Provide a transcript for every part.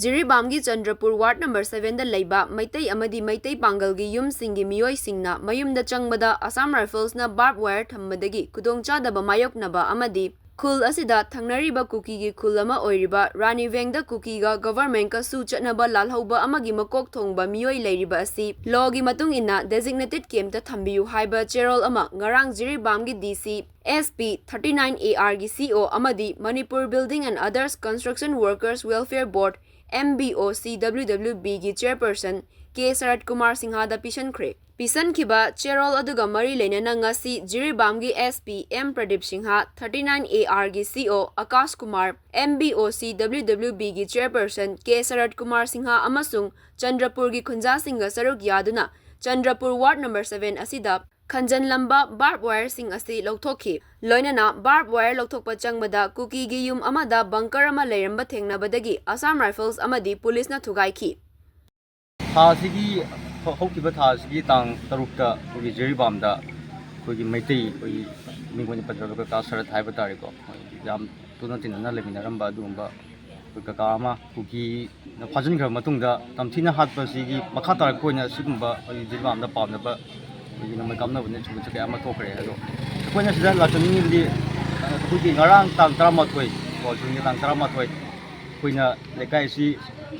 ꯖꯤꯔꯤꯕꯥꯝꯒꯤ Chandrapur ward number 7ꯗ ꯂꯩꯕ ꯃꯩꯇꯩ ꯑꯃꯗꯤ ꯃꯩꯇꯩ ꯄꯥꯡꯒꯜꯒꯤ ꯌꯨꯝꯁꯤꯡꯒꯤ ꯃꯤꯑꯣꯏꯁꯤꯡꯅ ꯃꯌꯨꯝꯗ ꯆꯪꯕꯗ ꯑꯁꯥꯝ ꯔꯥꯏꯐꯜꯁꯅ ꯕꯥꯔꯕ ꯋꯥꯌꯔ ꯊꯝꯕꯗꯒꯤ ꯈꯨꯗꯣꯡꯆꯥꯗꯕ ꯃꯥꯌꯣꯛꯅꯕ ꯑꯃꯗꯤ ꯈꯨꯜ ꯑꯁꯤꯗ ꯊꯪꯅꯔꯤꯕ ꯀꯨꯀꯤꯒꯤ ꯈꯨꯜ ꯑꯃ ꯑꯣꯏꯔꯤꯕ ꯔꯥꯅꯤꯚꯦꯡꯗ ꯀꯨꯀꯤꯒ ꯒꯚꯔꯟꯃꯦꯟꯠꯀꯁꯨ ꯆꯠꯅꯕ ꯂꯥꯜꯍꯧꯕ ꯑꯃꯒꯤ ꯃꯀꯣꯛ ꯊꯣꯡꯕ ꯃꯤꯑꯣꯏ ꯂꯩꯔꯤꯕ ꯑꯁꯤ ꯂꯣꯒꯤ ꯃꯇꯨꯡ ꯏꯟꯅ ꯗꯦꯖꯤꯒꯅꯦꯇꯦꯗ ꯀꯦꯝꯞꯇ ꯊꯝꯕꯤꯌꯨ ꯍꯥꯏꯕ ꯆꯦꯔꯣꯜ ꯑꯃ ꯉꯔꯥꯡ ꯖꯤꯔꯤꯕꯥꯝꯒꯤ DC SP 39ARꯒꯤ CO ꯑꯃꯗꯤ Manipur building and others construction workers welfare board MBOCWWBꯒꯤ chairperson K. Sarat Kumar Singhada ꯄꯤꯁꯟꯈ꯭ꯔꯦ꯫ ꯄꯤꯁꯟꯈꯤꯕ ꯆꯦꯔꯣꯜ ꯑꯗꯨꯒ ꯃꯔꯤ ꯂꯩꯅꯅ ꯉꯁꯤ ꯖꯤꯔꯤꯕꯥꯝꯒꯤ SP M. Pradeep Singha, 39ARꯒꯤ CO Akash Kumar, MBOCWWBꯒꯤ chairperson K. Sarat Kumar Singha ꯑꯃꯁꯨꯡ ꯆꯟꯗ꯭ꯔꯄꯨꯔꯒꯤ ꯈꯨꯟꯖꯥꯁꯤꯡꯒ ꯁꯔꯨꯛ ꯌꯥꯗꯨꯅ ꯆꯟꯗ꯭ꯔꯄꯨꯔ ꯋꯥꯔꯗ ꯅꯝꯕꯔ 7 ꯑꯁꯤꯗ ꯈꯟꯖꯟꯂꯝꯕ ꯕꯥꯔꯕ ꯋꯥꯌꯔꯁꯤꯡ ꯑꯁꯤ ꯂꯧꯊꯣꯛꯈꯤ꯫ ꯂꯣꯏꯅꯅ ꯕꯥꯔꯕ ꯋꯥꯌꯔ ꯂꯧꯊꯣꯛꯄ ꯆꯪꯕꯗ ꯀꯨꯀꯤꯒꯤ ꯌꯨꯝ ꯑꯃꯗ ꯕꯪꯀꯔ ꯑꯃ ꯂꯩꯔꯝꯕ ꯊꯦꯡꯅꯕꯗꯒꯤ ꯑꯁꯥꯝ ꯔꯥꯏꯐꯜꯁ ꯑꯃꯗꯤ ꯄꯨꯂꯤꯁꯅ ꯊꯨꯒꯥꯏꯈꯤ꯫ ꯊꯥꯁꯤꯒꯤ ꯍꯧꯈꯤꯕ ꯊꯥꯁꯤꯒꯤ ꯇꯥꯡ 6ꯇ ꯑꯩꯈꯣꯏꯒꯤ ꯖꯤꯔꯤꯕꯥꯝꯗ ꯑꯩꯈꯣꯏꯒꯤ ꯃꯩꯇꯩ ꯑꯩꯈꯣꯏꯒꯤ ꯃꯤꯡ ꯄꯟꯖꯕ ꯀꯀꯥ ꯁꯔꯠ ꯍꯥꯏꯕ ꯇꯥꯔꯦꯀꯣ, ꯌꯥꯝ ꯇꯨꯅ ꯇꯤꯟꯅꯅ ꯂꯩꯃꯤꯟꯅꯔꯝꯕ ꯑꯗꯨꯒꯨꯝꯕ ꯑꯩꯈꯣꯏ ꯀꯀꯥ ꯑꯃ ꯀꯨꯀꯤꯅ ꯐꯥꯖꯤꯟꯈ꯭ꯔꯕ ꯃꯇꯨꯡꯗ ꯇꯝꯊꯤꯅ ꯍꯥꯠꯄꯁꯤꯒꯤ ꯃꯈꯥ ꯇꯥꯔꯛꯄ ꯑꯣꯏꯅ ꯑꯁꯤꯒꯨꯝꯕ ꯑꯩꯈꯣꯏꯒꯤ ꯖꯤꯔꯤꯕꯥꯝꯗ ꯄꯥꯝꯅꯕ ꯑꯩꯈꯣꯏꯒꯤ ꯅꯣꯡꯃꯩ ꯀꯥꯞꯅꯕꯅ ꯁꯤꯒꯨꯝꯕ ꯀꯌꯥ ꯑꯃ ꯊꯣꯛꯈ꯭ꯔꯦ꯫ ꯑꯗꯣ ꯑꯩꯈꯣꯏꯅ ꯁꯤꯗ ꯂꯥꯛꯆꯅꯤꯡꯉꯤꯕꯗꯤ ꯑꯩꯈꯣꯏꯒꯤ ꯉꯔꯥꯡ ꯇꯥꯡ 11 ꯖꯨꯟꯒꯤ ꯇꯥꯡ 11 ꯑꯩꯈꯣꯏꯅ ꯂꯩꯀꯥꯏ ꯑꯁꯤ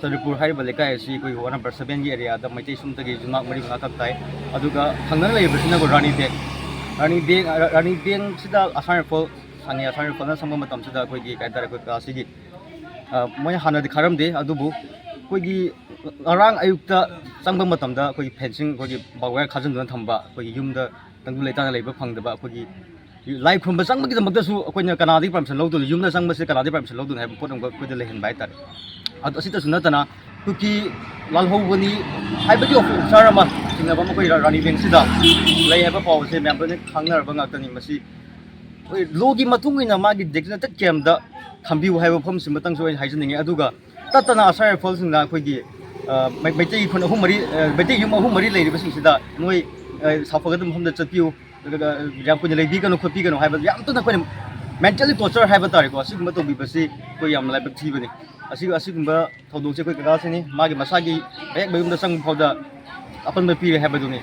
ꯆꯟꯗ꯭ꯔꯄꯨꯔ ꯍꯥꯏꯔꯤꯕ ꯂꯩꯀꯥꯏ ꯑꯁꯤ ꯑꯩꯈꯣꯏꯒꯤ ꯋꯥꯔꯗ ꯅꯝꯕꯔ 7ꯒꯤ ꯑꯦꯔꯤꯌꯥꯗ ꯃꯩꯇꯩ ꯁꯨꯝꯇꯒꯤ ꯌꯨꯝꯅꯥꯛ 4 ꯈꯛ ꯇꯥꯏ꯫ ꯑꯗꯨꯒ ꯊꯪꯅꯅ ꯂꯩꯔꯤꯕꯁꯤꯅ ꯔꯥꯅꯤꯚꯦꯡꯁꯤꯗ ꯑꯁꯥꯝ ꯔꯥꯏꯐꯜ ꯁꯪꯉꯦ꯫ ꯑꯁꯥꯝ ꯔꯥꯏꯐꯜꯅ ꯆꯪꯕ ꯃꯇꯝꯁꯤꯗ ꯑꯩꯈꯣꯏꯒꯤ ꯀꯩ ꯍꯥꯏꯇꯥꯔꯦ ꯑꯩꯈꯣꯏ ꯀꯥꯁꯤꯒꯤ ꯃꯣꯏꯅ ꯍꯥꯟꯅꯗꯤ ꯈꯥꯔꯝꯗꯦ, ꯑꯗꯨꯕꯨ ꯑꯩꯈꯣꯏꯒꯤ ꯉꯔꯥꯡ ꯑꯌꯨꯛꯇ ꯆꯪꯕ ꯃꯇꯝꯗ ꯑꯩꯈꯣꯏꯒꯤ ꯐꯦꯟꯁꯤꯡ ꯑꯩꯈꯣꯏꯒꯤ ꯕꯥꯔꯕ ꯋꯥꯌꯔ ꯈꯥꯖꯤꯟꯗꯨꯅ ꯊꯝꯕ, ꯑꯩꯈꯣꯏꯒꯤ ꯌꯨꯝꯗ ꯇꯪꯗꯨ ꯂꯩꯇꯥꯅ ꯂꯩꯕ ꯐꯪꯗꯕ, ꯑꯩꯈꯣꯏꯒꯤ ꯂꯥꯏ ꯈꯨꯔꯨꯝꯕ ꯆꯪꯕꯒꯤꯗꯃꯛꯇꯁꯨ ꯑꯩꯈꯣꯏꯅ ꯀꯅꯥꯗꯒꯤ ꯄꯔꯃꯤꯁꯟ ꯂꯧꯗꯣꯏꯅꯣ, ꯌꯨꯝꯗ ꯆꯪꯕꯁꯦ ꯀꯅꯥꯗꯒꯤ ꯄꯔꯃꯤꯁꯟ ꯂꯧꯗꯣꯏꯅꯣ ꯍꯥꯏꯕ ꯄꯣꯠ ꯑꯃꯈꯛ ꯑꯩꯈꯣꯏꯗ ꯂꯩꯍꯟꯕ ꯍꯥꯏꯇꯥꯔꯦ꯫ ꯑꯗꯣ ꯑꯁꯤꯇꯁꯨ ꯅꯠꯇꯅ ꯀꯨꯀꯤ ꯂꯥꯜꯍꯧꯕꯅꯤ ꯍꯥꯏꯕꯒꯤ ꯑꯣꯐꯤꯁꯥꯔ ꯑꯃ ꯆꯤꯡꯅꯕ ꯑꯃ ꯑꯩꯈꯣꯏ ꯔꯥꯅꯤꯚꯦꯡꯁꯤꯗ ꯂꯩ ꯍꯥꯏꯕ ꯄꯥꯎꯁꯦ ꯃꯌꯥꯝ ꯂꯣꯏꯅ ꯈꯪꯅꯔꯕ ꯉꯥꯛꯇꯅꯤ꯫ ꯃꯁꯤ ꯑꯩꯈꯣꯏ ꯂꯣꯒꯤ ꯃꯇꯨꯡ ꯏꯟꯅ ꯃꯥꯒꯤ ꯗꯦꯖꯤꯒꯅꯦꯇꯦꯗ ꯀꯦꯝꯞꯇ ꯊꯝꯕꯤꯌꯨ ꯍꯥꯏꯕ ꯋꯥꯐꯝꯁꯤꯃꯇꯪꯁꯨ ꯑꯩꯅ ꯍꯥꯏꯖꯅꯤꯡꯉꯤ꯫ ꯑꯗꯨꯒ ꯇꯠꯇꯅ ꯑꯁꯥꯝ ꯔꯥꯏꯐꯜꯁꯤꯡꯅ ꯑꯩꯈꯣꯏꯒꯤ ꯃꯩꯇꯩ ꯈꯨꯟ 3 ꯃꯩꯇꯩ ꯌꯨꯝ 3 ꯂꯩꯔꯤꯕꯁꯤꯡꯁꯤꯗ ꯅꯣꯏ ꯁꯥꯐꯒꯗꯕ ꯃꯐꯝꯗ ꯆꯠꯄꯤꯌꯨ, ꯑꯗꯨꯒ ꯌꯥꯝ ꯀꯨꯏꯅ ꯂꯩꯕꯤꯒꯅꯨ ꯈꯣꯠꯄꯤꯒꯅꯨ ꯍꯥꯏꯕ ꯌꯥꯝ ꯇꯨꯅ ꯑꯩꯈꯣꯏꯅ ꯃꯦꯟꯇꯦꯜꯂꯤ ꯇꯣꯔꯆꯔ ꯍꯥꯏꯕ ꯇꯥꯔꯦꯀꯣ, ꯑꯁꯤꯒꯨꯝꯕ ꯇꯧꯕꯤꯕꯁꯤ ꯑꯩꯈꯣꯏ ꯌꯥꯝꯅ ꯂꯥꯏꯕꯛ ꯊꯤꯕꯅꯤ꯫ ꯑꯁꯤꯒꯨꯝꯕ ꯊꯧꯗꯣꯛꯁꯦ ꯑꯩꯈꯣꯏ ꯀꯀꯥꯁꯤꯅꯤ ꯃꯥꯒꯤ ꯃꯁꯥꯒꯤ ꯍꯦꯛ ꯃꯌꯨꯝꯗ ꯆꯪꯕ ꯐꯥꯎꯗ ꯑꯄꯟꯕ ꯄꯤꯔꯦ ꯍꯥꯏꯕꯗꯨꯅꯤ꯫